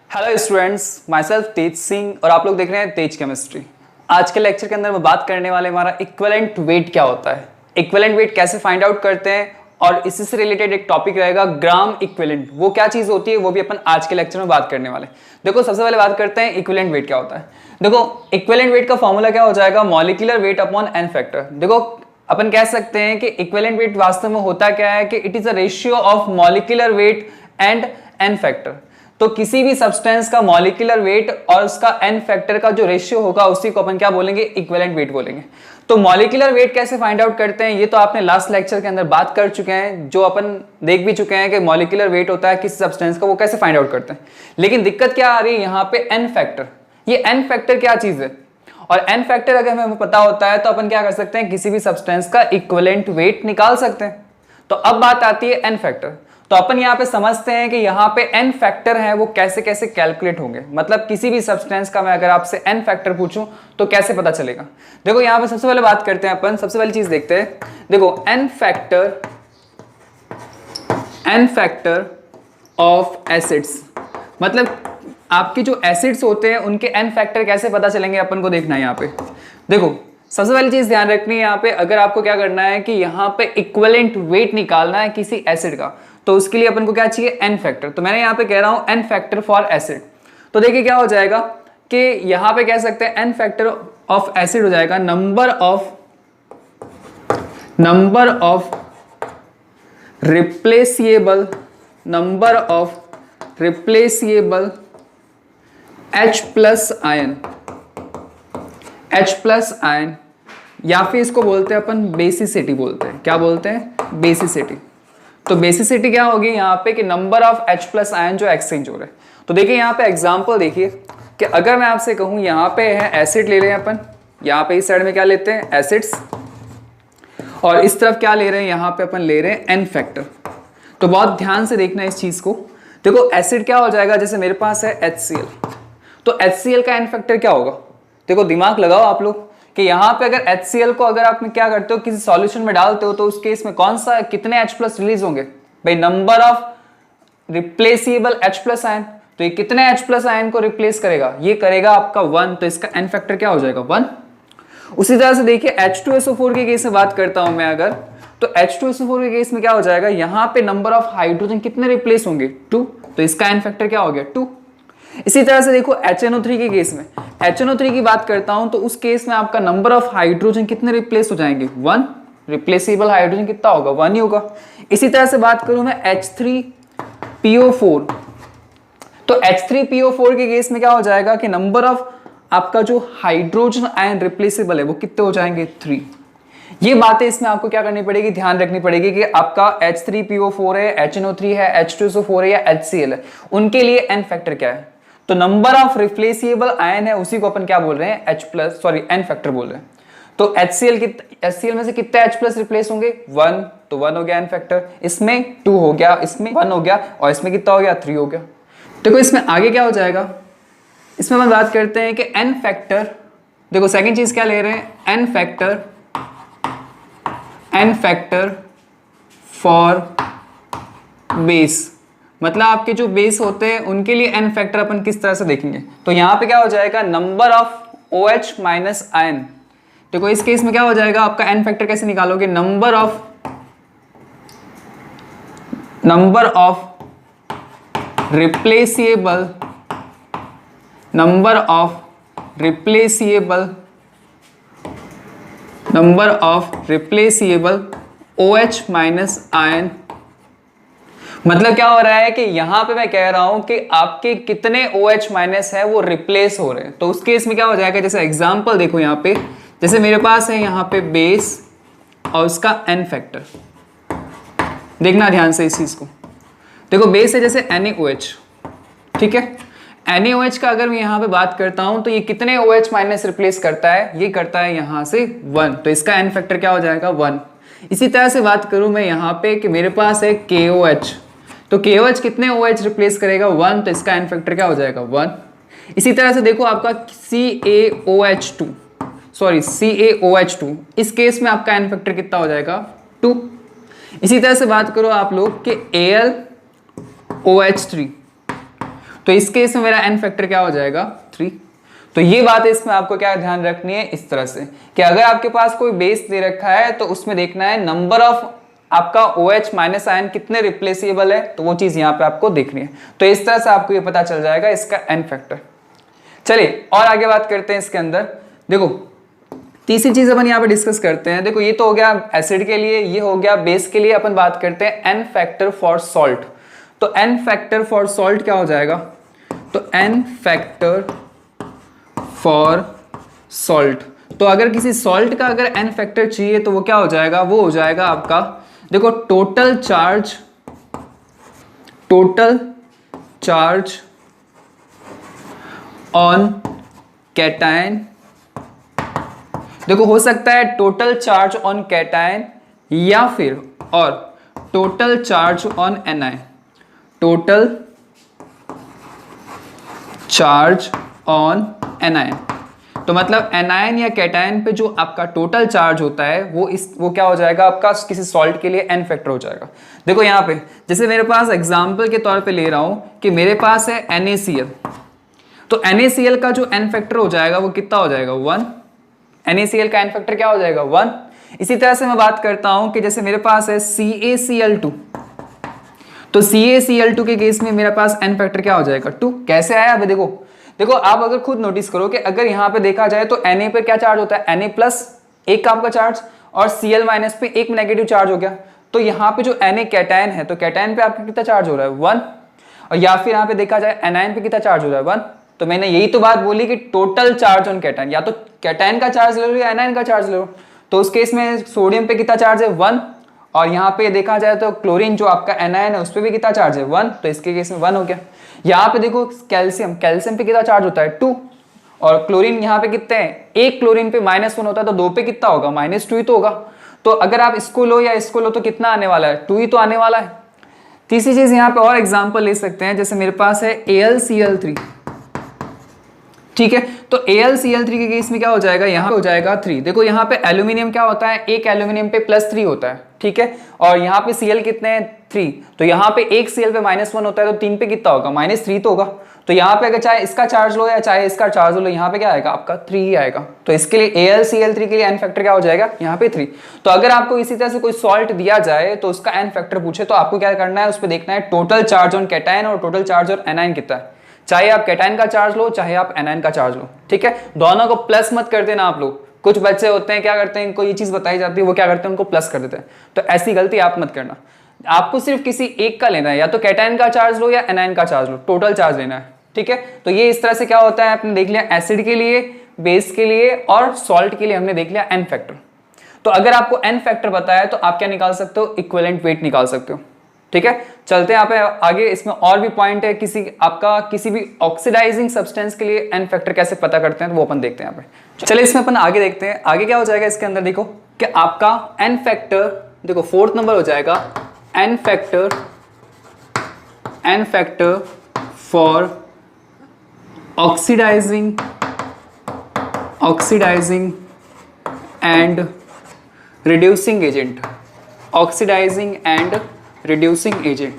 Hello students, my self तेज सिंह और आप लोग देख रहे हैं तेज केमिस्ट्री। आज के लेक्चर के अंदर मैं बात करने वाले हमारा इक्विवेलेंट वेट क्या होता है, इक्विवेलेंट वेट कैसे फाइंड आउट करते हैं और इसी से रिलेटेड एक टॉपिक रहेगा ग्राम इक्विवेलेंट, वो क्या चीज़ होती है वो भी अपन आज के लेक्चर में बात करने वाले। देखो सबसे पहले बात करते हैं इक्विवेलेंट वेट क्या होता है। देखो इक्विवेलेंट वेट का फॉर्मूला क्या हो जाएगा, molecular weight upon n factor. देखो अपन कह सकते हैं कि इक्विवेलेंट वेट वास्तव में होता क्या है कि it is a ratio of molecular weight and n factor. तो किसी भी सब्सटेंस का मॉलिक्यूलर वेट और उसका एन फैक्टर का जो रेशियो होगा उसी को अपन क्या बोलेंगे, इक्विवेलेंट वेट बोलेंगे। तो मॉलिक्यूलर वेट कैसे फाइंड आउट करते हैं ये तो आपने लास्ट लेक्चर के अंदर बात कर चुके हैं, जो अपन देख भी चुके हैं कि मॉलिक्यूलर वेट होता है किसी सब्सटेंस का, वो कैसे फाइंड आउट करते हैं। लेकिन दिक्कत क्या आ रही है यहाँ पे, एन फैक्टर। ये एन फैक्टर क्या चीज है, और एन फैक्टर अगर हमें पता होता है तो अपन क्या कर सकते हैं, किसी भी सब्सटेंस का इक्विवेलेंट वेट निकाल सकते हैं। तो अब बात आती है एन फैक्टर। तो अपन यहाँ पे समझते हैं कि यहाँ पे एन फैक्टर है वो कैसे कैसे कैलकुलेट होंगे, मतलब किसी भी सब्सटेंस का मैं अगर आपसे एन फैक्टर पूछूं तो कैसे पता चलेगा। देखो यहाँ पे सबसे पहले बात करते हैं अपन, सबसे पहली चीज देखते हैं। देखो एन फैक्टर ऑफ एसिड्स, मतलब आपके जो एसिड्स होते हैं उनके एन फैक्टर कैसे पता चलेंगे अपन को देखना है। यहाँ पे देखो सबसे पहली चीज ध्यान रखनी है, यहाँ पे अगर आपको क्या करना है कि यहाँ पे इक्विवेलेंट वेट निकालना है किसी एसिड का, तो उसके लिए अपन को क्या चाहिए, एन फैक्टर। तो मैंने यहाँ पे कह रहा हूं एन फैक्टर फॉर एसिड। तो देखिए क्या हो जाएगा कि यहाँ पे कह सकते हैं एन फैक्टर ऑफ एसिड हो जाएगा number of replaceable H plus ion, या फिर इसको बोलते हैं अपन बेसिसिटी बोलते हैं। क्या बोलते हैं, बेसिसिटी। तो बेसिसिटी क्या होगी यहाँ पे कि number of H plus ion जो एक्सचेंज हो रहे हैं। तो देखिए यहाँ पे एग्जांपल देखिए कि अगर मैं आपसे कहूँ यहाँ पे है एसिड ले रहे हैं अपन, यहाँ पे इस साइड में क्या लेते हैं, एसिड्स, और इस तरफ क्या ले रहे हैं, यहाँ पे अपन ले रहे हैं एन फैक्टर। तो बहुत ध्यान से देखना इस चीज को। देखो एसिड क्या हो जाएगा, जैसे मेरे पास है HCl, तो HCl का एन फैक्टर क्या होगा। देखो दिमाग लगाओ आप लोग कि यहाँ पे अगर HCl को अगर आप क्या करते हो, किसी सॉल्यूशन में डालते हो, तो उस केस में कौन सा कितने H प्लस रिलीज होंगे भाई, number of replaceable H plus ion. तो ये कितने H प्लस आयन को रिप्लेस करेगा, ये करेगा आपका 1, तो इसका एन फैक्टर क्या हो जाएगा, 1। उसी तरह से देखिए H2SO4 के केस में बात करता हूं मैं अगर, तो H2SO4 के केस में क्या हो जाएगा, यहाँ पे नंबर ऑफ हाइड्रोजन कितने रिप्लेस होंगे, 2, तो इसका एन फैक्टर क्या हो गया, 2। इसी तरह से देखो HNO3 के केस में, HNO3 की बात करता हूं तो उस केस में आपका नंबर ऑफ हाइड्रोजन कितने रिप्लेस हो जाएंगे, 1। रिप्लेसेबल हाइड्रोजन कितना होगा, 1 ही होगा। इसी तरह से बात करूं मैं H3PO4, तो H3PO4 के केस में क्या हो जाएगा कि नंबर ऑफ आपका जो हाइड्रोजन आयन रिप्लेसेबल है वो कितने हो जाएंगे, 3। ये बातें इसमें आपको क्या करनी पड़ेगी, ध्यान रखनी पड़ेगी कि आपका H3PO4 है, HNO3 है, H2SO4 है या HCl है, उनके लिए एन फैक्टर क्या है। तो नंबर ऑफ रिप्लेसेबल आयन है उसी को अपन क्या बोल रहे हैं, एन फैक्टर बोल रहे हैं। तो HCl में से कितने H प्लस रिप्लेस होंगे, 1, तो 1 हो गया एन फैक्टर, इसमें 2 हो गया, इसमें 1 हो गया, और इसमें कितना हो गया, 3 हो गया। देखो इसमें आगे क्या हो जाएगा, इसमें हम बात करते हैं कि एन फैक्टर। देखो सेकंड चीज क्या ले रहे हैं, एन फैक्टर फॉर बेस, मतलब आपके जो बेस होते हैं उनके लिए एन फैक्टर अपन किस तरह से देखेंगे। तो यहां पे क्या हो जाएगा, number of OH minus ion. देखो इस केस में क्या हो जाएगा, आपका एन फैक्टर कैसे निकालोगे, number of replaceable OH minus ion. मतलब क्या हो रहा है कि यहां पे मैं कह रहा हूं कि आपके कितने OH माइनस है वो रिप्लेस हो रहे हैं। तो उस केस में क्या हो जाएगा, जैसे एग्जांपल देखो यहाँ पे, जैसे मेरे पास है यहाँ पे बेस और उसका एन फैक्टर, देखना ध्यान से इस चीज को। देखो बेस है जैसे NaOH, ठीक है। NaOH का अगर मैं यहाँ पे बात करता हूं तो ये कितने OH माइनस रिप्लेस करता है, ये करता है यहाँ से 1, तो इसका एन फैक्टर क्या हो जाएगा, 1। इसी तरह से बात करूं मैं यहाँ पे कि मेरे पास है KOH, तो KOH कितने OH रिप्लेस करेगा, 1, तो इसका एन फैक्टर क्या हो जाएगा, 1। इसी तरह से देखो आपका CaOH2, इस केस में आपका एन फैक्टर कितना हो जाएगा, 2। इसी तरह से बात करो आप लोग कि AlOH3, तो इस केस में मेरा n फैक्टर क्या हो जाएगा 3। तो ये बात है, इसमें आपको क्या ध्यान रखनी है इस तरह से कि अगर आपके पास कोई बेस दे रखा है तो उसमें देखना है नंबर ऑफ आपका OH माइनस आयन कितने रिप्लेसेबल है, तो वो चीज यहाँ पे आपको देखनी है। तो इस तरह से आपको ये पता चल जाएगा इसका n फैक्टर। चलिए और आगे बात करते हैं इसके अंदर। देखो तीसरी चीज अपन यहाँ पे डिस्कस करते हैं। देखो ये तो हो गया एसिड के लिए, ये हो गया बेस के लिए। अपन बात करते हैं n फैक्टर फॉर सॉल्ट। तो n फैक्टर फॉर सॉल्ट क्या हो जाएगा, तो n फैक्टर फॉर सॉल्ट। तो अगर किसी सॉल्ट का अगर n फैक्टर चाहिए तो वो क्या हो जाएगा, वो हो जाएगा आपका देखो टोटल चार्ज ऑन कैटायन। देखो हो सकता है टोटल चार्ज ऑन कैटायन या फिर और total charge on anion. Total charge on anion, तो मतलब एनायन या कैटायन पे जो आपका टोटल चार्ज होता है वो क्या हो जाएगा आपका किसी सॉल्ट के लिए n फैक्टर हो जाएगा। देखो यहाँ पे जैसे मेरे पास एग्जांपल के तौर पे ले रहा हूं कि मेरे पास है NaCl, तो NaCl का जो n फैक्टर हो जाएगा वो कितना हो जाएगा 1। NaCl का n फैक्टर क्या हो जाएगा 1। इसी तरह से मैं बात करता हूं कि जैसे मेरे पास है CaCl2, तो CaCl2 के केस में मेरे पास n फैक्टर क्या हो जाएगा 2। कैसे आया, अभी देखो आप अगर खुद नोटिस करो कि अगर यहाँ पे देखा जाए तो Na पे क्या चार्ज होता है, Na प्लस एक का आपका चार्ज और Cl माइनस पे एक नेगेटिव चार्ज हो गया। तो यहाँ पे जो Na कैटायन है तो कैटायन पे आपका कितना चार्ज हो रहा है 1, और या फिर यहाँ पे देखा जाए एनायन पे कितना चार्ज हो रहा है 1। तो मैंने यही तो बात बोली कि टोटल चार्ज ऑन कैटायन, या तो कैटायन का चार्ज ले लो या एनायन का चार्ज ले लो। तो उस केस में सोडियम पे कितना चार्ज है 1, और यहाँ पे देखा जाए तो क्लोरीन जो आपका एनायन है उस पर भी कितना चार्ज है 1, तो इसके केस में 1 हो गया। यहाँ पे देखो कैल्शियम पे कितना चार्ज होता है 2, और क्लोरीन यहाँ पे कितने हैं, एक क्लोरीन पे -1 होता है, तो 2 पे कितना होगा -2 ही तो होगा। तो अगर आप इसको लो या इसको लो तो कितना आने वाला है 2 ही तो आने वाला है। तीसरी चीज यहाँ पे और एग्जाम्पल ले सकते हैं, जैसे मेरे पास है AlCl3, ठीक है। तो AlCl3 के केस में क्या हो जाएगा, यहाँ पे हो जाएगा 3। देखो यहाँ पे एल्यूमिनियम क्या होता है, एक एल्यूमिनियम पे +3 होता है, ठीक है, और यहाँ पे Cl कितने हैं 3, तो यहाँ पे एक Cl पे -1 होता है, तो 3 पे कितना होगा -3 तो होगा। तो यहाँ पे अगर चाहे इसका चार्ज लो या चाहे इसका चार्ज लो, यहाँ पे क्या आएगा आपका 3 ही आएगा। तो इसके लिए AlCl3 के लिए n फैक्टर क्या हो जाएगा यहाँ पे 3। तो अगर आपको इसी तरह से कोई सॉल्ट दिया जाए तो उसका n फैक्टर पूछे तो आपको क्या करना है, उस पर देखना है टोटल चार्ज ऑन कैटायन और टोटल चार्ज ऑन एनायन कितना है। चाहे आप कैटायन का चार्ज लो चाहे आप एनायन का चार्ज लो, ठीक है। दोनों को प्लस मत कर देना आप लोग। कुछ बच्चे होते हैं क्या करते हैं, इनको ये चीज बताई जाती है वो क्या करते हैं उनको प्लस कर देते हैं, तो ऐसी गलती आप मत करना। आपको सिर्फ किसी एक का लेना है, या तो कैटायन का चार्ज लो या एनायन का चार्ज लो, टोटल चार्ज लेना है, ठीक है। तो ये इस तरह से क्या होता है, आपने देख लिया एसिड के लिए, बेस के लिए और सॉल्ट के लिए हमने देख लिया n फैक्टर। तो अगर आपको n फैक्टर बताया तो आप क्या निकाल सकते हो, इक्विवेलेंट वेट निकाल सकते हो, ठीक है। चलते हैं यहाँ पे आगे, इसमें और भी पॉइंट है, किसी भी ऑक्सीडाइजिंग सब्सटेंस के लिए n फैक्टर कैसे पता करते हैं तो वो अपन देखते हैं यहाँ पे। चलिए इसमें अपन आगे देखते हैं, आगे क्या हो जाएगा इसके अंदर। देखो कि आपका n फैक्टर, देखो 4th नंबर हो जाएगा n factor for oxidising and reducing agent. Oxidising and reducing agent,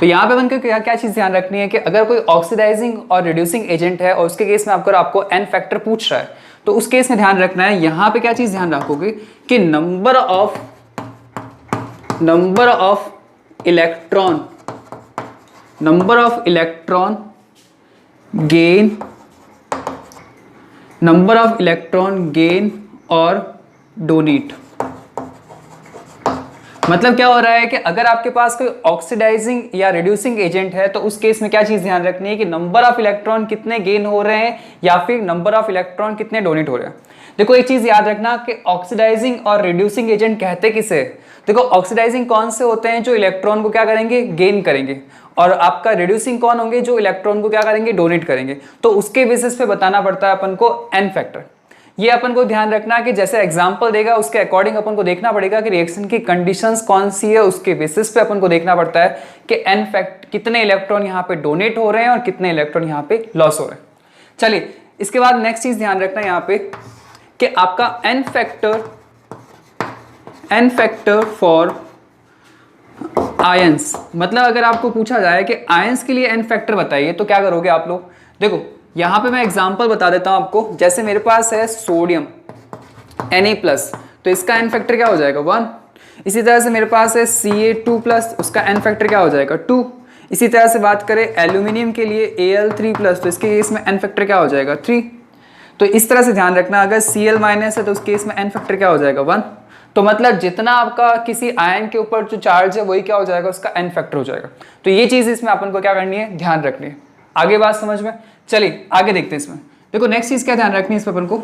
तो यहां पे बनकर क्या चीज ध्यान रखनी है कि अगर कोई ऑक्सीडाइजिंग और रिड्यूसिंग एजेंट है और उसके केस में आपको n फैक्टर पूछ रहा है, तो उस केस में ध्यान रखना है यहां पे क्या चीज ध्यान रखोगे कि नंबर ऑफ इलेक्ट्रॉन गेन और डोनेट। मतलब क्या हो रहा है कि अगर आपके पास कोई ऑक्सीडाइजिंग या रिड्यूसिंग एजेंट है तो उस केस में क्या चीज ध्यान रखनी है कि नंबर ऑफ इलेक्ट्रॉन कितने गेन हो रहे हैं या फिर नंबर ऑफ इलेक्ट्रॉन कितने डोनेट हो रहे हैं। देखो एक चीज याद रखना कि ऑक्सीडाइजिंग और रिड्यूसिंग एजेंट कहते किसे, देखो ऑक्सीडाइजिंग कौन से होते हैं जो इलेक्ट्रॉन को क्या करेंगे, गेन करेंगे, और आपका रिड्यूसिंग कौन होंगे जो इलेक्ट्रॉन को क्या करेंगे, डोनेट करेंगे। तो उसके बेसिस पे बताना पड़ता है अपन को n फैक्टर। ये अपन को ध्यान रखना कि जैसे एग्जांपल देगा उसके अकॉर्डिंग अपन को देखना पड़ेगा कि रिएक्शन की कंडीशंस कौन सी है, उसके बेसिस पे अपन को देखना पड़ता है कि n फैक्ट कितने इलेक्ट्रॉन यहाँ पे डोनेट हो रहे हैं और कितने इलेक्ट्रॉन यहाँ पे लॉस हो रहे हैं। चलिए इसके बाद नेक्स्ट चीज ध्यान रखना यहाँ पे कि आपका n फैक्टर फॉर आयंस, मतलब अगर आपको पूछा जाए कि आयंस के लिए एन फैक्टर बताइए तो क्या करोगे आप लोग। देखो यहाँ पे मैं एग्जांपल बता देता हूँ आपको, जैसे मेरे पास है सोडियम Na+, तो इसका एन फैक्टर क्या हो जाएगा 1। इसी तरह से मेरे पास है Ca2+, उसका एन फैक्टर क्या हो जाएगा 2। इसी तरह से बात करें एल्यूमिनियम के लिए Al3+, तो इसके केस में एन फैक्टर क्या हो जाएगा 3। तो इस तरह से ध्यान रखना, अगर Cl- है तो उस केस में एन फैक्टर क्या हो जाएगा 1। तो मतलब जितना आपका किसी आयन के ऊपर जो चार्ज है वही क्या हो जाएगा, उसका एन फैक्टर हो जाएगा। तो ये चीज इसमें अपन को क्या करनी है, ध्यान रखनी है। आगे बात समझ में, चलिए आगे देखते हैं इसमें। देखो नेक्स्ट चीज क्या ध्यान रखनी है इसमें अपन को।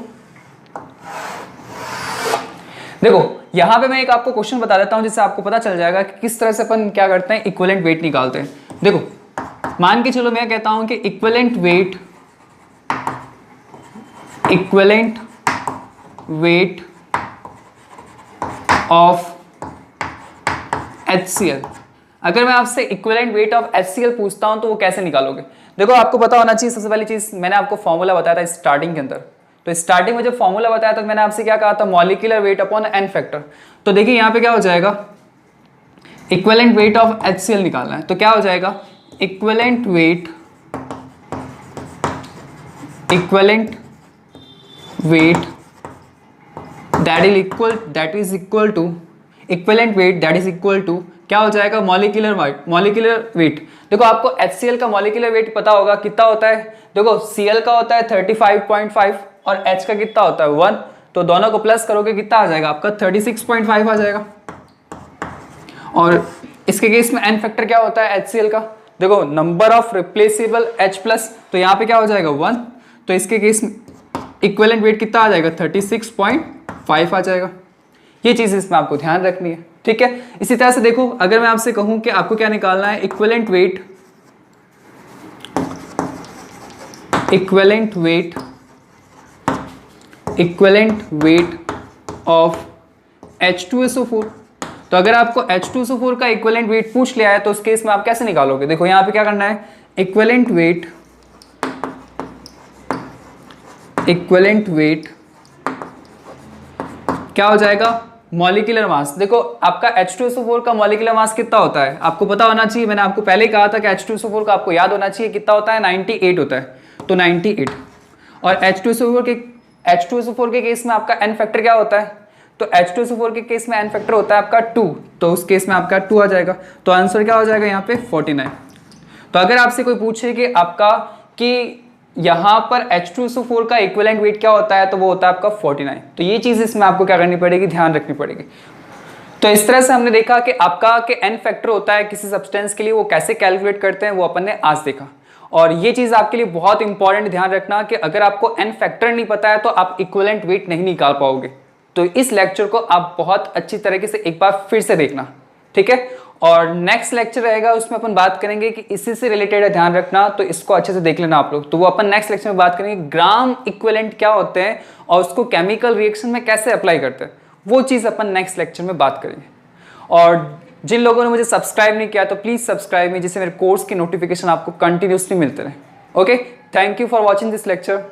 देखो यहां पे मैं एक आपको क्वेश्चन बता देता हूं जिससे आपको पता चल जाएगा कि किस तरह से अपन क्या करते हैं, इक्विवेलेंट वेट निकालते हैं। देखो मान के चलो मैं कहता हूं कि इक्विवेलेंट वेट ऑफ HCl। अगर मैं आपसे इक्विवेलेंट वेट ऑफ HCl पूछता हूं तो वो कैसे निकालोगे। देखो आपको पता होना चाहिए, सबसे पहली चीज मैंने आपको फॉर्मूला बताया था स्टार्टिंग के अंदर। तो स्टार्टिंग में जब फॉर्मूला बताया था तो मैंने आपसे क्या कहा था, molecular weight upon n factor. तो देखिए यहां पे क्या हो जाएगा, इक्विवेलेंट वेट ऑफ HCl निकालना है तो क्या हो जाएगा, equivalent weight that is equal to equivalent weight that is equal to क्या हो जाएगा, मॉलिक्यूलर वेट। देखो आपको HCl का मॉलिक्यूलर वेट पता होगा कितना होता है। देखो Cl का होता है 35.5 और H का कितना होता है 1। तो दोनों को प्लस करोगे कितना आ जाएगा आपका 36.5 आ जाएगा। और इसके केस में एन फैक्टर क्या होता है HCl का, देखो नंबर ऑफ रिप्लेसेबल H+, तो यहाँ पे क्या हो जाएगा 1। तो इसके केस में इक्विवेलेंट वेट कितना आ जाएगा 36.5 आ जाएगा। ये चीज इसमें आपको ध्यान रखनी है, ठीक है। इसी तरह से देखो अगर मैं आपसे कहूं कि आपको क्या निकालना है, इक्विवेलेंट वेट ऑफ H2SO4। तो अगर आपको H2SO4 का इक्विवेलेंट वेट पूछ लिया है तो उस केस में आप कैसे निकालोगे। देखो यहां पे क्या करना है, इक्विवेलेंट वेट क्या हो जाएगा, मॉलिक्यूलर मास। देखो आपका H2SO4 का मॉलिक्यूलर मास कितना होता है आपको पता होना चाहिए। मैंने आपको पहले ही कहा था कि H2SO4 का आपको याद होना चाहिए कितना होता है, 98 होता है। तो 98 और H2SO4 के केस में आपका एन फैक्टर क्या होता है, तो H2SO4 के केस में एन फैक्टर होता है आपका 2। तो उस केस में आपका 2 आ जाएगा। तो आंसर क्या हो जाएगा यहाँ पे 49। तो अगर आपसे कोई पूछे कि आपका कि यहां पर H2SO4 का इक्विवेलेंट वेट क्या होता है तो वो होता है आपका 49। तो ये चीज इसमें आपको क्या करनी पड़ेगी, ध्यान रखनी पड़ेगी। तो इस तरह से हमने देखा कि आपका के एन फैक्टर होता है किसी सब्सटेंस के लिए, वो कैसे कैलकुलेट करते हैं वो अपन ने आज देखा। और ये चीज आपके लिए बहुत इंपॉर्टेंट, ध्यान रखना कि अगर आपको एन फैक्टर नहीं पता है तो आप इक्विवेलेंट वेट नहीं निकाल पाओगे। तो इस लेक्चर को आप बहुत अच्छी तरीके से एक बार फिर से देखना, ठीक है। और नेक्स्ट लेक्चर रहेगा उसमें अपन बात करेंगे कि इसी से रिलेटेड है, ध्यान रखना। तो इसको अच्छे से देख लेना आप लोग। तो वो अपन नेक्स्ट लेक्चर में बात करेंगे ग्राम इक्विवेलेंट क्या होते हैं और उसको केमिकल रिएक्शन में कैसे अप्लाई करते हैं, वो चीज़ अपन नेक्स्ट लेक्चर में बात करेंगे। और जिन लोगों ने मुझे सब्सक्राइब नहीं किया तो प्लीज़ सब्सक्राइब मी, जिससे मेरे कोर्स की नोटिफिकेशन आपको कंटिन्यूसली मिलते रहे। Okay, thank you for watching this lecture.